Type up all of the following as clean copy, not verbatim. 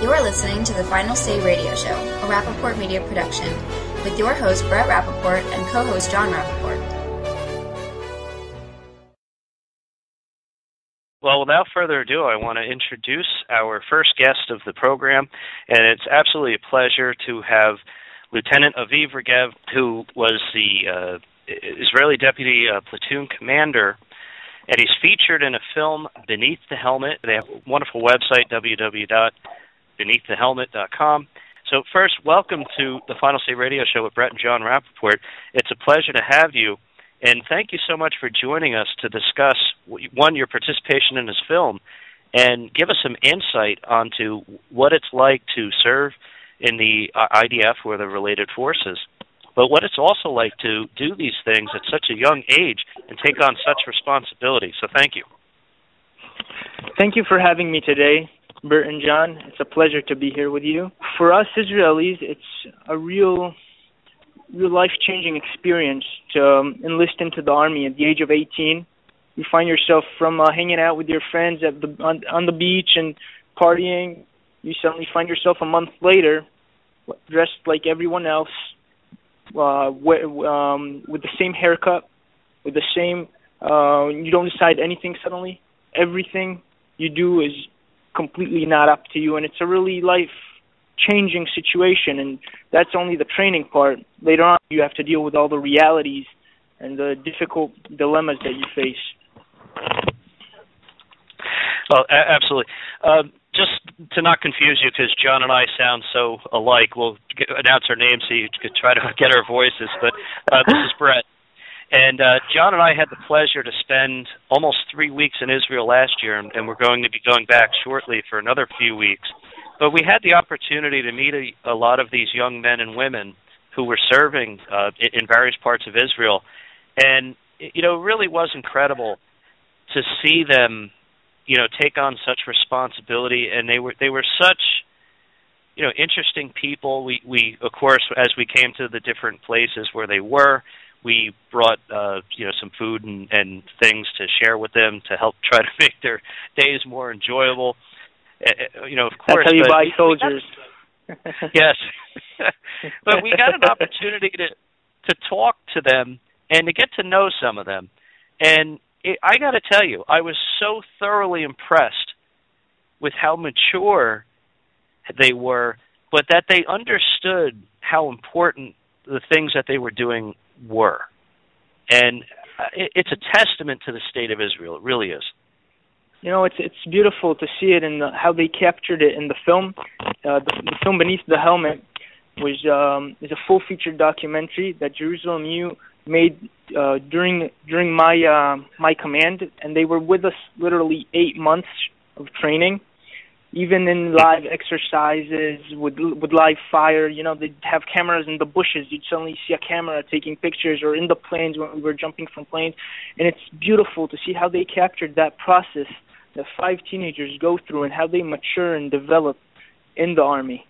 You are listening to the Final Say Radio Show, a Rappaport Media production, with your host Brett Rappaport and co-host John Rappaport. Well, without further ado, I want to introduce our first guest of the program, and it's absolutely a pleasure to have Lieutenant Aviv Regev, who was the Israeli Deputy Platoon Commander, and he's featured in a film, Beneath the Helmet. They have a wonderful website, www.beneaththehelmet.com. So first, welcome to the Final Say Radio Show with Brett and John Rappaport. It's a pleasure to have you, and thank you so much for joining us to discuss, one, your participation in this film, and give us some insight onto what it's like to serve in the IDF or the related forces, but what it's also like to do these things at such a young age and take on such responsibility. So thank you. Thank you for having me today, Bert and John. It's a pleasure to be here with you. For us Israelis, it's a real life-changing experience to enlist into the Army at the age of 18. You find yourself from hanging out with your friends on the beach and partying. You suddenly find yourself a month later dressed like everyone else, with the same haircut, with the same, you don't decide anything suddenly. Everything you do is completely not up to you, and it's a really life-changing situation, and that's only the training part. Later on, you have to deal with all the realities and the difficult dilemmas that you face. Well, absolutely. Just to not confuse you, because John and I sound so alike, we'll announce our names so you could try to get our voices, but this is Brett. And John and I had the pleasure to spend almost 3 weeks in Israel last year, and we're going to be going back shortly for another few weeks. But we had the opportunity to meet a lot of these young men and women who were serving in various parts of Israel. And, it really was incredible to see them take on such responsibility, and they were such, interesting people. We of course, as we came to the different places where they were, we brought, some food and things to share with them to help try to make their days more enjoyable. Of course. That's how you buy soldiers. Yes. But we got an opportunity to talk to them and to get to know some of them. And I got to tell you, I was so thoroughly impressed with how mature they were, but that they understood how important the things that they were doing were. And it's a testament to the state of Israel. It really is. It's beautiful to see it in how they captured it in the film. The film Beneath the Helmet is a full-featured documentary that Jerusalem U made during my command, and they were with us literally 8 months of training, even in live exercises with live fire. They'd have cameras in the bushes. You'd suddenly see a camera taking pictures, or in the planes when we were jumping from planes. And it's beautiful to see how they captured that process that 5 teenagers go through and how they mature and develop in the Army.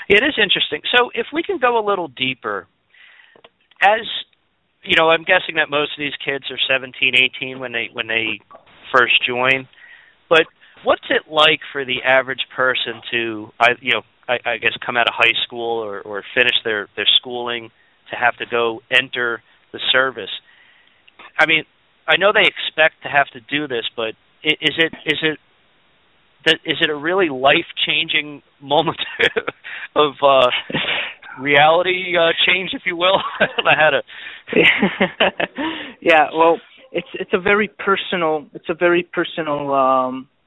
It is interesting. So if we can go a little deeper, as I'm guessing that most of these kids are 17, 18 when they first join. But what's it like for the average person to, I guess, come out of high school or finish their schooling to have to go enter the service? I mean, I know they expect to have to do this, but is it a really life-changing moment of reality change, if you will? I don't know how to. Yeah, well, it's a very personal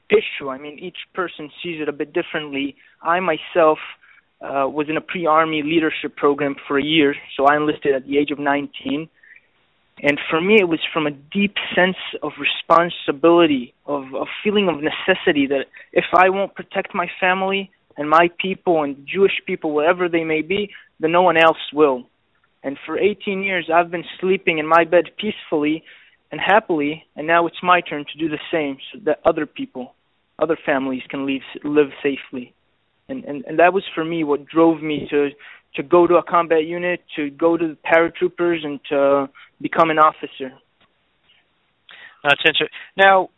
issue. I mean, each person sees it a bit differently. I myself was in a pre-Army leadership program for a year, so I enlisted at the age of 19. And for me, it was from a deep sense of responsibility, of a feeling of necessity that if I won't protect my family and my people and Jewish people, wherever they may be, then no one else will. And for 18 years, I've been sleeping in my bed peacefully and happily, and now it's my turn to do the same so that other people, other families can live safely. And that was, for me, what drove me to go to a combat unit, to go to the paratroopers, and to become an officer. That's interesting. Now,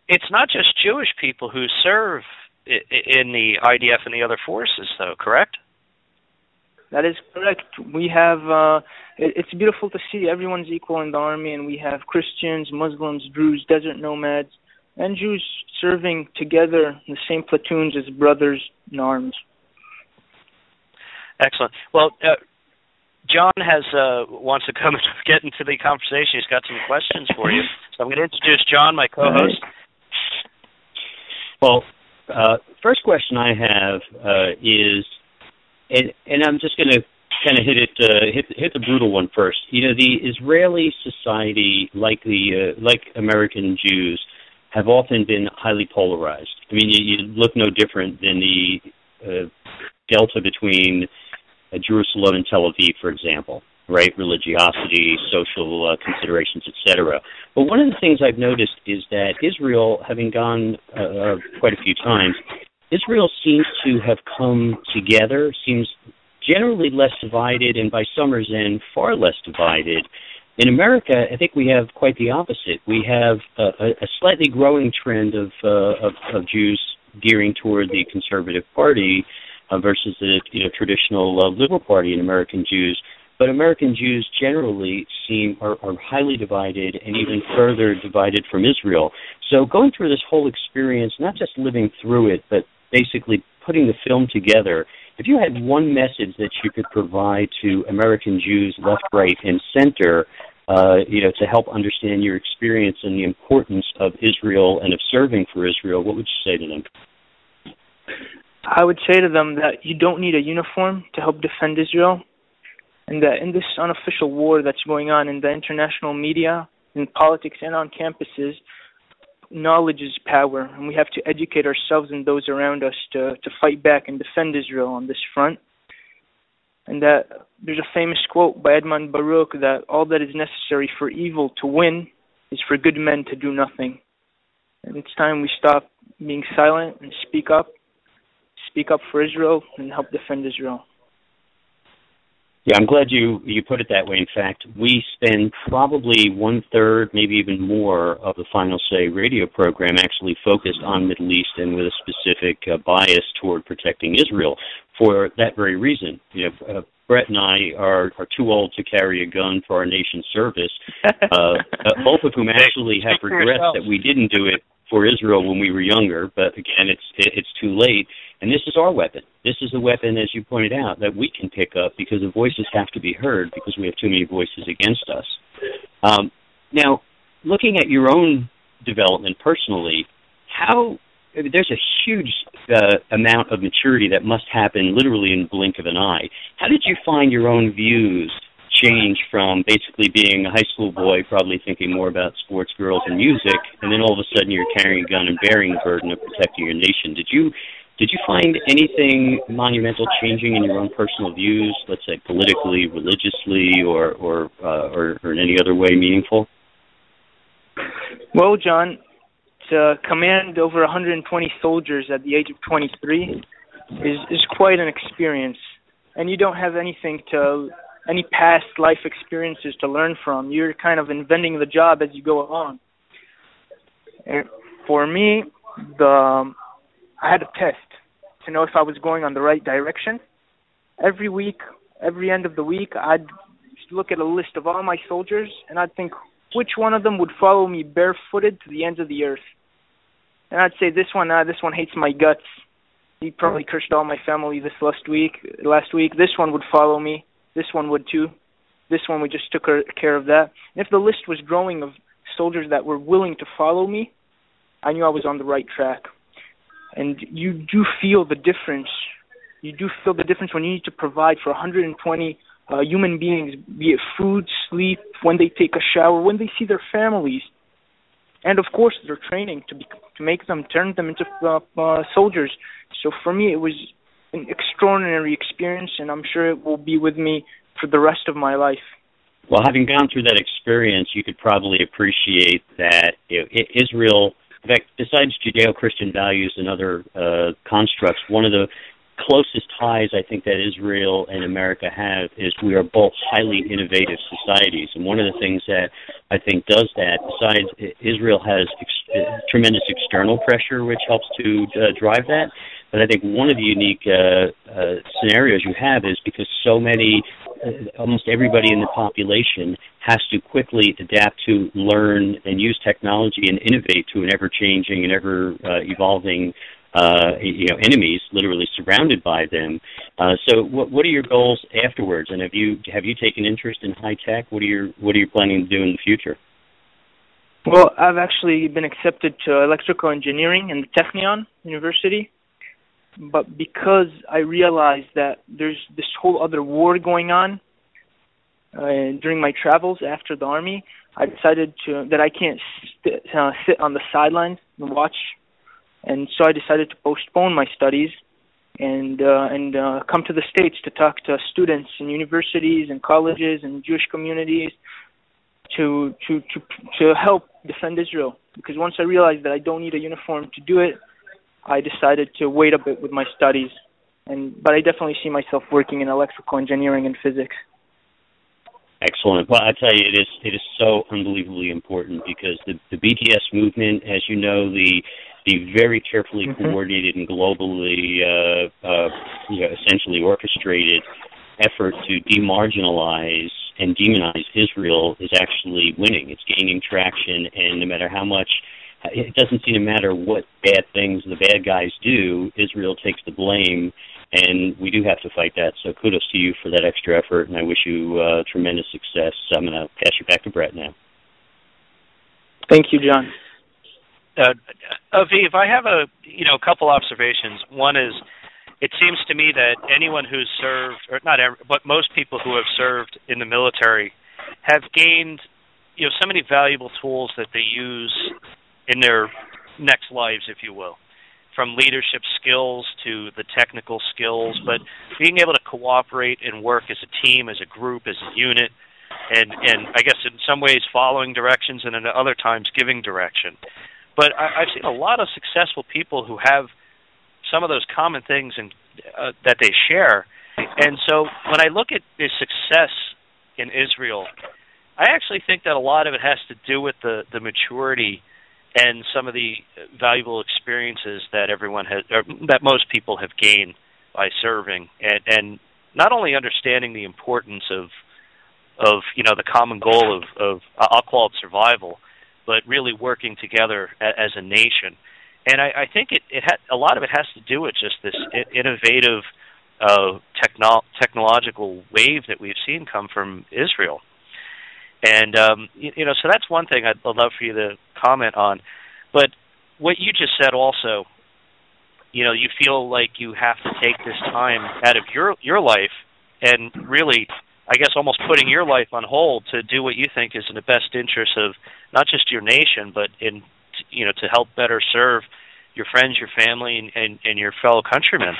it's not just Jewish people who serve in the IDF and the other forces, though, correct? That is correct. We have, it's beautiful to see everyone's equal in the Army, and we have Christians, Muslims, Druze, desert nomads, and Jews serving together in the same platoons as brothers in arms. Excellent. Well, John wants to come and get into the conversation. He's got some questions for you. So I'm going to introduce John, my co-host. Well, first question I have is, and I'm just going to kind of hit the brutal one first. You know, the Israeli society, like American Jews, have often been highly polarized. I mean, you look no different than the delta between Jerusalem and Tel Aviv, for example, right? Religiosity, social considerations, etc. But one of the things I've noticed is that Israel, having gone quite a few times, Israel seems to have come together, seems generally less divided, and by summer's end, far less divided. In America, I think we have quite the opposite. We have a slightly growing trend of Jews gearing toward the conservative party versus the traditional liberal party in American Jews. But American Jews generally are highly divided and even further divided from Israel. So going through this whole experience, not just living through it, but basically putting the film together, if you had one message that you could provide to American Jews, left, right, and center, to help understand your experience and the importance of Israel and of serving for Israel, what would you say to them? I would say to them that you don't need a uniform to help defend Israel, and that in this unofficial war that's going on in the international media, in politics, and on campuses, knowledge is power, and we have to educate ourselves and those around us to fight back and defend Israel on this front. And that there's a famous quote by Edmund Baruch that all that is necessary for evil to win is for good men to do nothing. And it's time we stop being silent and speak up for Israel and help defend Israel. Yeah, I'm glad you put it that way. In fact, we spend probably 1/3, maybe even more, of the Final Say radio program actually focused on Middle East and with a specific bias toward protecting Israel for that very reason. Brett and I are too old to carry a gun for our nation's service, both of whom actually have regrets that we didn't do it for Israel when we were younger, but again, it's too late. And this is our weapon. This is the weapon, as you pointed out, that we can pick up because the voices have to be heard because we have too many voices against us. Now, looking at your own development personally, there's a huge amount of maturity that must happen literally in the blink of an eye. How did you find your own views change from basically being a high school boy, probably thinking more about sports, girls, and music, and then all of a sudden you're carrying a gun and bearing the burden of protecting your nation? Did you find anything monumental changing in your own personal views, let's say politically, religiously, or in any other way meaningful? Well, John, to command over 120 soldiers at the age of 23 is quite an experience, and you don't have any past life experiences to learn from. You're kind of inventing the job as you go along. And for me, I had a test to know if I was going on the right direction. Every week, every end of the week, I'd look at a list of all my soldiers, and I'd think which one of them would follow me barefooted to the ends of the earth. And I'd say, this one hates my guts. He probably cursed all my family last week. This one would follow me. This one would too. This one, we just took care of that. And if the list was growing of soldiers that were willing to follow me, I knew I was on the right track. And you do feel the difference. You do feel the difference when you need to provide for 120 human beings, be it food, sleep, when they take a shower, when they see their families, and of course their training to turn them into soldiers. So for me, it was an extraordinary experience, and I'm sure it will be with me for the rest of my life. Well, having gone through that experience, you could probably appreciate that Israel, in fact, besides Judeo-Christian values and other constructs, one of the closest ties I think that Israel and America have is we are both highly innovative societies. And one of the things that I think does that, besides Israel has tremendous external pressure which helps to drive that. But I think one of the unique scenarios you have is because so many, almost everybody in the population has to quickly adapt to learn and use technology and innovate to an ever-changing and ever-evolving enemies literally surrounded by them. So what are your goals afterwards? And have you taken interest in high tech? What are you planning to do in the future? Well, I've actually been accepted to electrical engineering in the Technion University. But because I realized that there's this whole other war going on during my travels after the Army, I decided that I can't sit on the sidelines and watch. And so I decided to postpone my studies and come to the States to talk to students in universities and colleges and Jewish communities to help defend Israel. Because once I realized that I don't need a uniform to do it, I decided to wait a bit with my studies. But I definitely see myself working in electrical engineering and physics. Excellent. Well, I tell you, it is so unbelievably important because the BDS movement, as you know, the very carefully coordinated and globally, essentially orchestrated effort to demarginalize and demonize Israel is actually winning. It's gaining traction, and no matter how much, it doesn't seem to matter what bad things the bad guys do, Israel takes the blame, and we do have to fight that. So kudos to you for that extra effort, and I wish you tremendous success. I'm going to pass you back to Brett now. Thank you, John. Aviv, I have a couple observations. One is, it seems to me that anyone who's served, or not every, but most people who have served in the military have gained, so many valuable tools that they use in their next lives, if you will, from leadership skills to the technical skills, but being able to cooperate and work as a team, as a group, as a unit, and I guess in some ways following directions and in other times giving direction. But I've seen a lot of successful people who have some of those common things that they share. And so when I look at the success in Israel, I actually think that a lot of it has to do with the maturity and some of the valuable experiences that everyone has, or that most people have gained by serving, and not only understanding the importance of the common goal of I'll call it survival, but really working together as a nation. And I think a lot of it has to do with just this innovative technological wave that we've seen come from Israel. And, so that's one thing I'd love for you to comment on. But what you just said also, you feel like you have to take this time out of your life and really, I guess, almost putting your life on hold to do what you think is in the best interest of not just your nation, but to help better serve your friends, your family, and your fellow countrymen.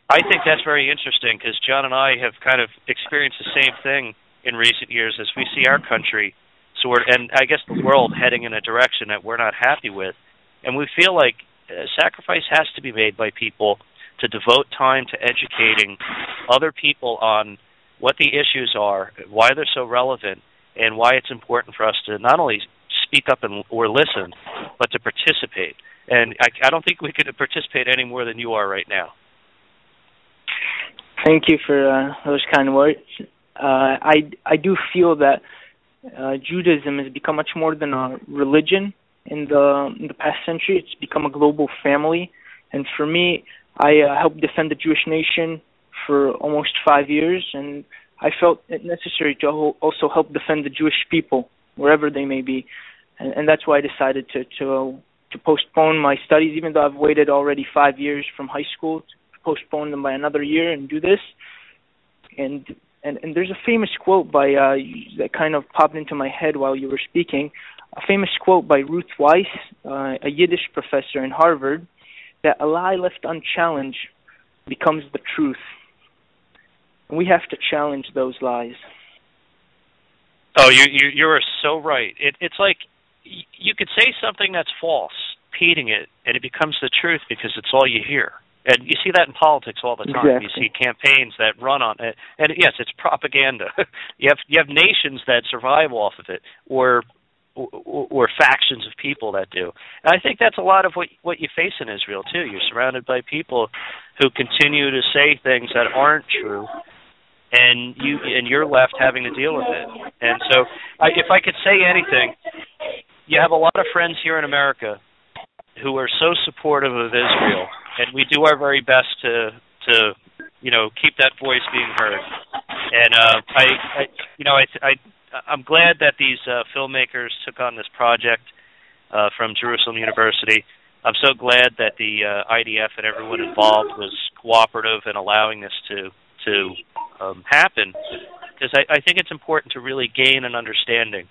I think that's very interesting because John and I have kind of experienced the same thing in recent years as we see our country and I guess the world heading in a direction that we're not happy with. And we feel like sacrifice has to be made by people to devote time to educating other people on what the issues are, why they're so relevant, and why it's important for us to not only speak up or listen, but to participate. And I don't think we could participate any more than you are right now. Thank you for those kind words. I do feel that Judaism has become much more than a religion in the past century. It's become a global family. And for me, I helped defend the Jewish nation for almost 5 years, and I felt it necessary to also help defend the Jewish people, wherever they may be. And that's why I decided to postpone my studies, even though I've waited already 5 years from high school, to postpone them by another year and do this. And there's a famous quote by that kind of popped into my head while you were speaking, a famous quote by Ruth Weiss, a Yiddish professor in Harvard, that a lie left unchallenged becomes the truth. And we have to challenge those lies. Oh, you're so right. It's like you could say something that's false, repeating it, and it becomes the truth because it's all you hear. And you see that in politics all the time. Exactly. You see campaigns that run on it, and yes, it's propaganda. You have nations that survive off of it, or or factions of people that do. And I think that's a lot of what you face in Israel too. You're surrounded by people who continue to say things that aren't true, and you're left having to deal with it. And so, if I could say anything, you have a lot of friends here in America who are so supportive of Israel, and we do our very best to keep that voice being heard. And I'm glad that these filmmakers took on this project from Jerusalem University. I'm so glad that the IDF and everyone involved was cooperative in allowing this to happen, because I think it's important to really gain an understanding,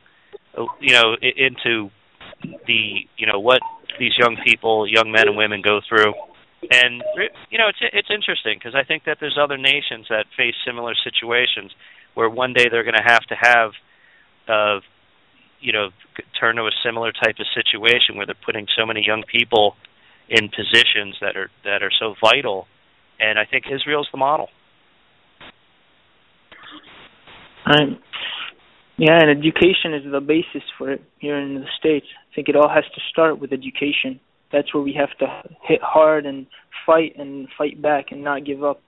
into what these young people, young men and women go through. And it's interesting, because I think that there's other nations that face similar situations where one day they're going to have turn to a similar type of situation where they're putting so many young people in positions that are so vital. And I think Israel's the model. Yeah, and education is the basis for it here in the States. I think it all has to start with education. That's where we have to hit hard and fight back and not give up.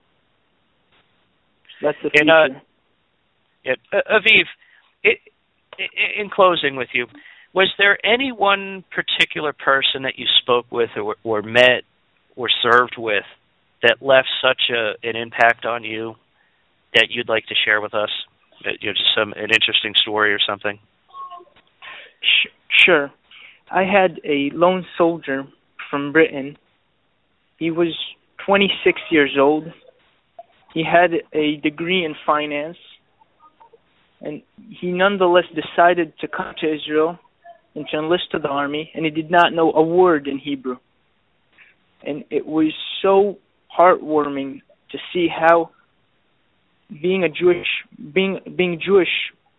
That's the future. Aviv, in closing with you, was there any one particular person that you spoke with or met or served with that left such an impact on you that you'd like to share with us? Just an interesting story or something? Sure. I had a lone soldier from Britain. He was 26 years old. He had a degree in finance, and he nonetheless decided to come to Israel and to enlist to the army, and he did not know a word in Hebrew. And it was so heartwarming to see how being Jewish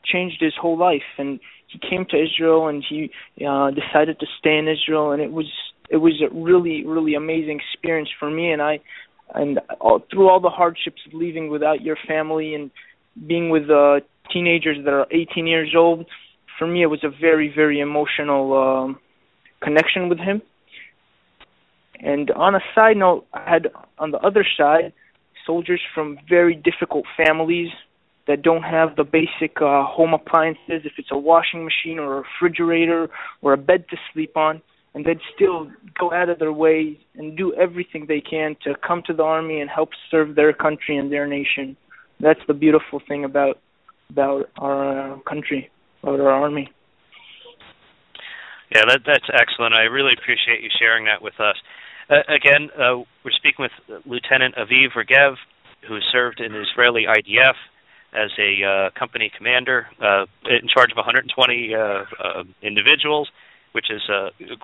changed his whole life. And he came to Israel, and he decided to stay in Israel, and it was a really, really amazing experience for me. And through all the hardships of leaving without your family and being with teenagers that are 18 years old, for me it was a very, very emotional connection with him. And on a side note, I had on the other side soldiers from very difficult families that don't have the basic home appliances, if it's a washing machine or a refrigerator or a bed to sleep on, and they'd still go out of their way and do everything they can to come to the army and help serve their country and their nation. That's the beautiful thing about our country, about our army. Yeah, that's excellent. I really appreciate you sharing that with us. Again, we're speaking with Lieutenant Aviv Regev, who served in the Israeli IDF as a company commander in charge of 120 individuals, which is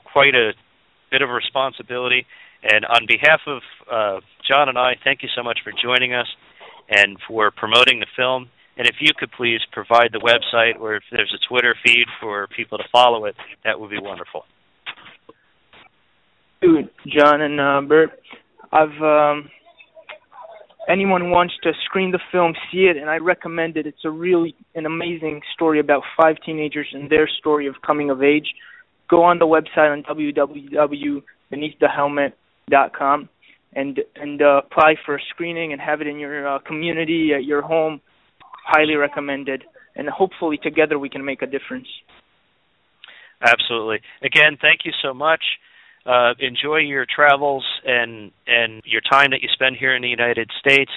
quite a bit of a responsibility. And on behalf of John and I, thank you so much for joining us and for promoting the film. And if you could please provide the website, or if there's a Twitter feed for people to follow it, that would be wonderful. John and Bert, anyone wants to screen the film, see it, and I recommend it. It's an amazing story about 5 teenagers and their story of coming of age. Go on the website on www.beneaththehelmet.com and apply for a screening and have it in your community, at your home. Highly recommended, and hopefully together we can make a difference. Absolutely. Again, thank you so much. Enjoy your travels and your time that you spend here in the United States.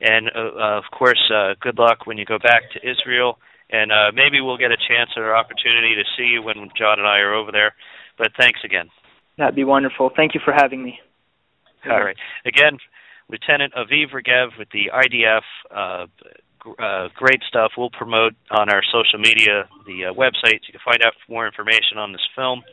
And, of course, good luck when you go back to Israel. And maybe we'll get a chance or opportunity to see you when John and I are over there. But thanks again. That'd be wonderful. Thank you for having me. All right. Again, Lieutenant Aviv Regev with the IDF. Great stuff. We'll promote on our social media, the website. You can find out more information on this film.